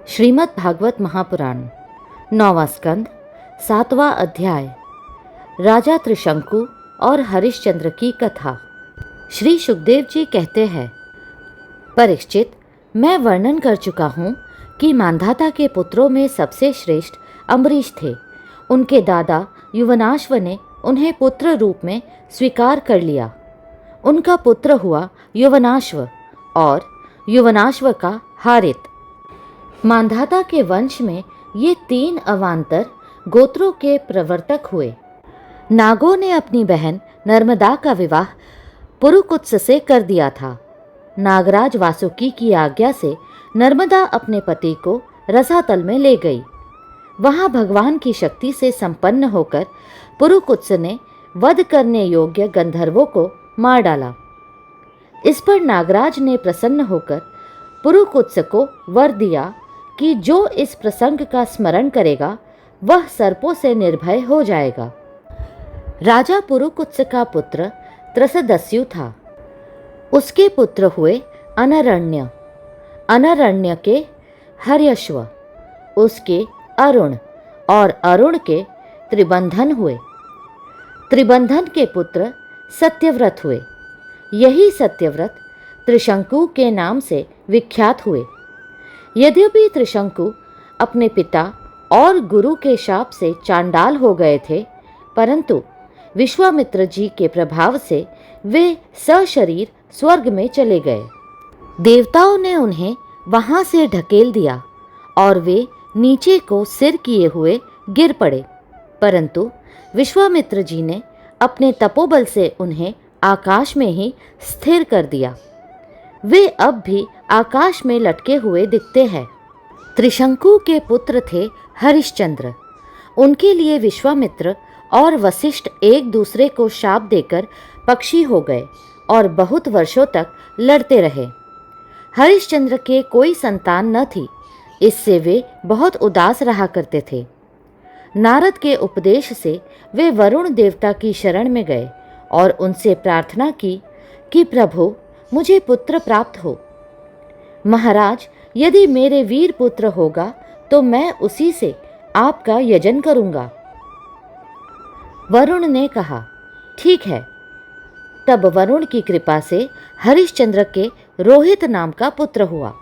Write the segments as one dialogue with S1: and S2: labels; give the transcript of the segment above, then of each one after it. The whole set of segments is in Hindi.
S1: श्रीमद् भागवत महापुराण 9वां स्कंद 7वां अध्याय। राजा त्रिशंकु और हरिश्चंद्र की कथा। श्री सुखदेव जी कहते हैं, परीक्षित, मैं वर्णन कर चुका हूँ कि मांधाता के पुत्रों में सबसे श्रेष्ठ अम्बरीश थे। उनके दादा युवनाश्व ने उन्हें पुत्र रूप में स्वीकार कर लिया। उनका पुत्र हुआ युवनाश्व और युवनाश्व का हारित। मांधाता के वंश में ये 3 अवान्तर गोत्रों के प्रवर्तक हुए। नागों ने अपनी बहन नर्मदा का विवाह पुरुकुत्स से कर दिया था। नागराज वासुकी की आज्ञा से नर्मदा अपने पति को रसातल में ले गई। वहां भगवान की शक्ति से संपन्न होकर पुरुकुत्स ने वध करने योग्य गंधर्वों को मार डाला। इस पर नागराज ने प्रसन्न होकर पुरुकुत्स को वर दिया कि जो इस प्रसंग का स्मरण करेगा वह सर्पों से निर्भय हो जाएगा। राजा पुरुकुत्स का पुत्र त्रसदस्यु था। उसके पुत्र हुए अनरण्य, अनरण्य के हर्यश्व, उसके अरुण और अरुण के त्रिबंधन हुए। त्रिबंधन के पुत्र सत्यव्रत हुए। यही सत्यव्रत त्रिशंकु के नाम से विख्यात हुए। यद्यपि त्रिशंकु अपने पिता और गुरु के शाप से चांडाल हो गए थे, परंतु विश्वामित्र जी के प्रभाव से वे सशरीर स्वर्ग में चले गए। देवताओं ने उन्हें वहां से ढकेल दिया और वे नीचे को सिर किए हुए गिर पड़े, परंतु विश्वामित्र जी ने अपने तपोबल से उन्हें आकाश में ही स्थिर कर दिया। वे अब भी आकाश में लटके हुए दिखते हैं। त्रिशंकु के पुत्र थे हरिश्चंद्र। उनके लिए विश्वामित्र और वशिष्ठ एक दूसरे को शाप देकर पक्षी हो गए और बहुत वर्षों तक लड़ते रहे। हरिश्चंद्र के कोई संतान न थी, इससे वे बहुत उदास रहा करते थे। नारद के उपदेश से वे वरुण देवता की शरण में गए और उनसे प्रार्थना की कि प्रभु, मुझे पुत्र प्राप्त हो। महाराज, यदि मेरे वीर पुत्र होगा तो मैं उसी से आपका यजन करूंगा। वरुण ने कहा, ठीक है। तब वरुण की कृपा से हरिश्चंद्र के रोहित नाम का पुत्र हुआ।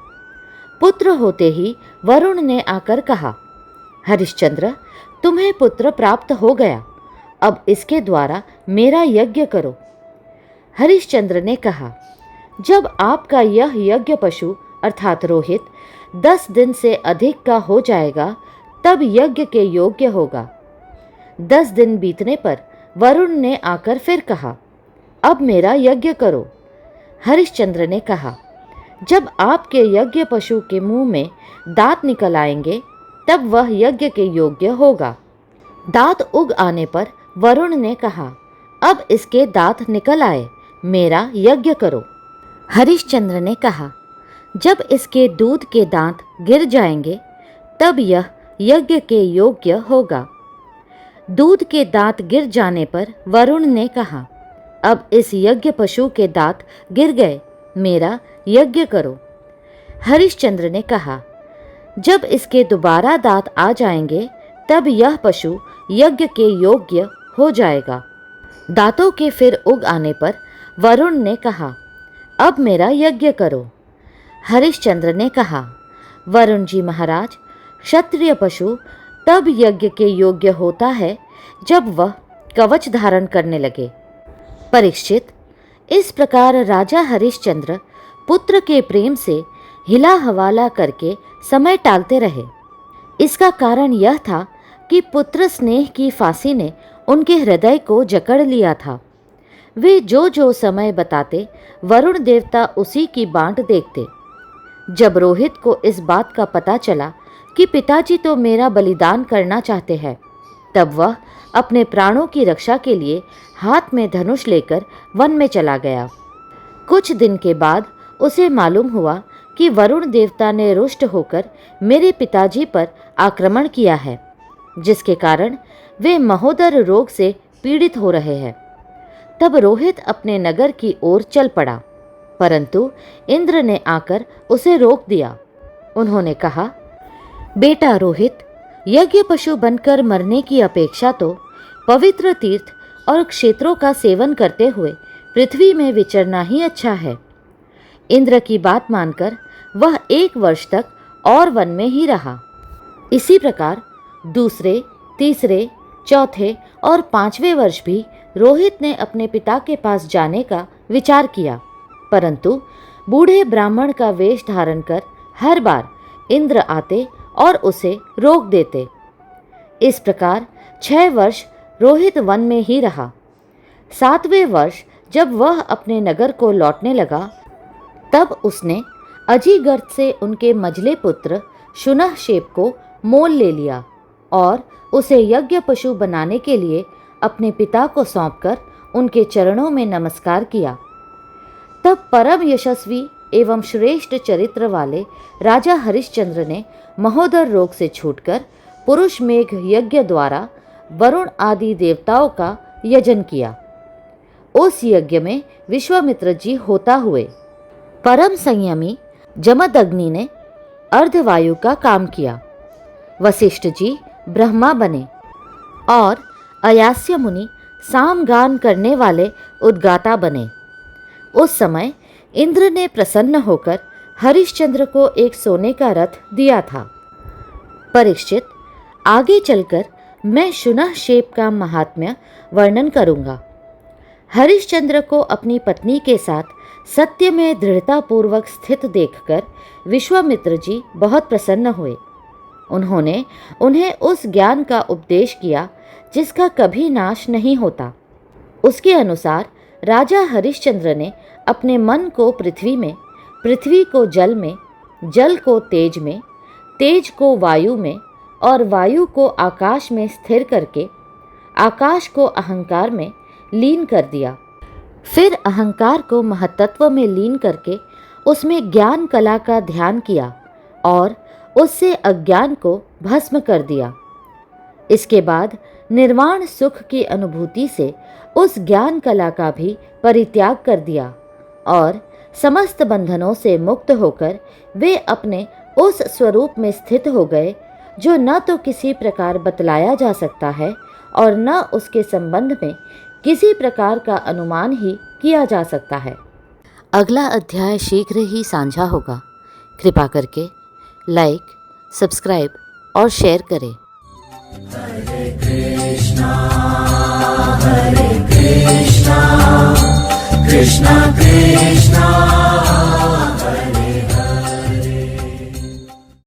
S1: पुत्र होते ही वरुण ने आकर कहा, हरिश्चंद्र, तुम्हें पुत्र प्राप्त हो गया, अब इसके द्वारा मेरा यज्ञ करो। हरिश्चंद्र ने कहा, जब आपका यह यज्ञ पशु अर्थात रोहित 10 दिन से अधिक का हो जाएगा तब यज्ञ के योग्य होगा। 10 दिन बीतने पर वरुण ने आकर फिर कहा, अब मेरा यज्ञ करो। हरिश्चंद्र ने कहा, जब आपके यज्ञ पशु के मुंह में दांत निकल आएंगे तब वह यज्ञ के योग्य होगा। दांत उग आने पर वरुण ने कहा, अब इसके दांत निकल आए, मेरा यज्ञ करो। हरिश्चंद्र ने कहा, जब इसके दूध के दांत गिर जाएंगे तब यह यज्ञ के योग्य होगा। दूध के दांत गिर जाने पर वरुण ने कहा, अब इस यज्ञ पशु के दांत गिर गए, मेरा यज्ञ करो। हरिश्चंद्र ने कहा, जब इसके दोबारा दांत आ जाएंगे तब यह पशु यज्ञ के योग्य हो जाएगा। दांतों के फिर उग आने पर वरुण ने कहा, अब मेरा यज्ञ करो। हरिश्चंद्र ने कहा, वरुण जी महाराज, क्षत्रिय पशु तब यज्ञ के योग्य होता है जब वह कवच धारण करने लगे। परीक्षित, इस प्रकार राजा हरिश्चंद्र पुत्र के प्रेम से हिला हवाला करके समय टालते रहे। इसका कारण यह था कि पुत्र स्नेह की फांसी ने उनके हृदय को जकड़ लिया था। वे जो जो समय बताते वरुण देवता उसी की बाट देखते। जब रोहित को इस बात का पता चला कि पिताजी तो मेरा बलिदान करना चाहते हैं, तब वह अपने प्राणों की रक्षा के लिए हाथ में धनुष लेकर वन में चला गया। कुछ दिन के बाद उसे मालूम हुआ कि वरुण देवता ने रुष्ट होकर मेरे पिताजी पर आक्रमण किया है, जिसके कारण वे महोदर रोग से पीड़ित हो रहे हैं। तब रोहित अपने नगर की ओर चल पड़ा, परंतु इंद्र ने आकर उसे रोक दिया। उन्होंने कहा, बेटा रोहित, यज्ञ पशु बनकर मरने की अपेक्षा तो पवित्र तीर्थ और क्षेत्रों का सेवन करते हुए पृथ्वी में विचरना ही अच्छा है। इंद्र की बात मानकर वह 1 वर्ष तक और वन में ही रहा। इसी प्रकार दूसरे, तीसरे, चौथे और 5वें वर्ष भी रोहित ने अपने पिता के पास जाने का विचार किया, परंतु बूढ़े ब्राह्मण का वेश धारण कर हर बार इंद्र आते और उसे रोक देते। इस प्रकार 6 वर्ष रोहित वन में ही रहा। 7वें वर्ष जब वह अपने नगर को लौटने लगा, तब उसने अजीगर्त से उनके मझले पुत्र शुनहशेप को मोल ले लिया और उसे यज्ञ पशु बनाने के लिए अपने पिता को सौंपकर उनके चरणों में नमस्कार किया। तब परम यशस्वी एवं श्रेष्ठ चरित्र वाले राजा हरिश्चंद्र ने महोदर रोग से छूटकर पुरुष मेघ यज्ञ द्वारा वरुण आदि देवताओं का यजन किया। उस यज्ञ में विश्वामित्र जी होता हुए परम संयमी जमदग्नि ने अर्धवायु का काम किया। वशिष्ठ जी ब्रह्मा बने और अयास्य मुनि सामगान करने वाले उद्गाता बने। उस समय इंद्र ने प्रसन्न होकर हरिश्चंद्र को एक सोने का रथ दिया था। परीक्षित, आगे चलकर मैं शुनहशेप का महात्म्य वर्णन करूंगा। हरिश्चंद्र को अपनी पत्नी के साथ सत्य में दृढ़तापूर्वक स्थित देखकर विश्वामित्र जी बहुत प्रसन्न हुए। उन्होंने उन्हें उस ज्ञान का उपदेश किया जिसका कभी नाश नहीं होता। उसके अनुसार राजा हरिश्चंद्र ने अपने मन को पृथ्वी में, पृथ्वी को जल में, जल को तेज में, तेज को वायु में और वायु को आकाश में स्थिर करके आकाश को अहंकार में लीन कर दिया। फिर अहंकार को महतत्व में लीन करके उसमें ज्ञान कला का ध्यान किया और उससे अज्ञान को भस्म कर दिया। इसके बाद निर्वाण सुख की अनुभूति से उस ज्ञान कला का भी परित्याग कर दिया और समस्त बंधनों से मुक्त होकर वे अपने उस स्वरूप में स्थित हो गए जो न तो किसी प्रकार बतलाया जा सकता है और न उसके संबंध में किसी प्रकार का अनुमान ही किया जा सकता है। अगला अध्याय शीघ्र ही साझा होगा। कृपा करके लाइक, सब्सक्राइब और शेयर करें। हरे कृष्णा कृष्णा कृष्णा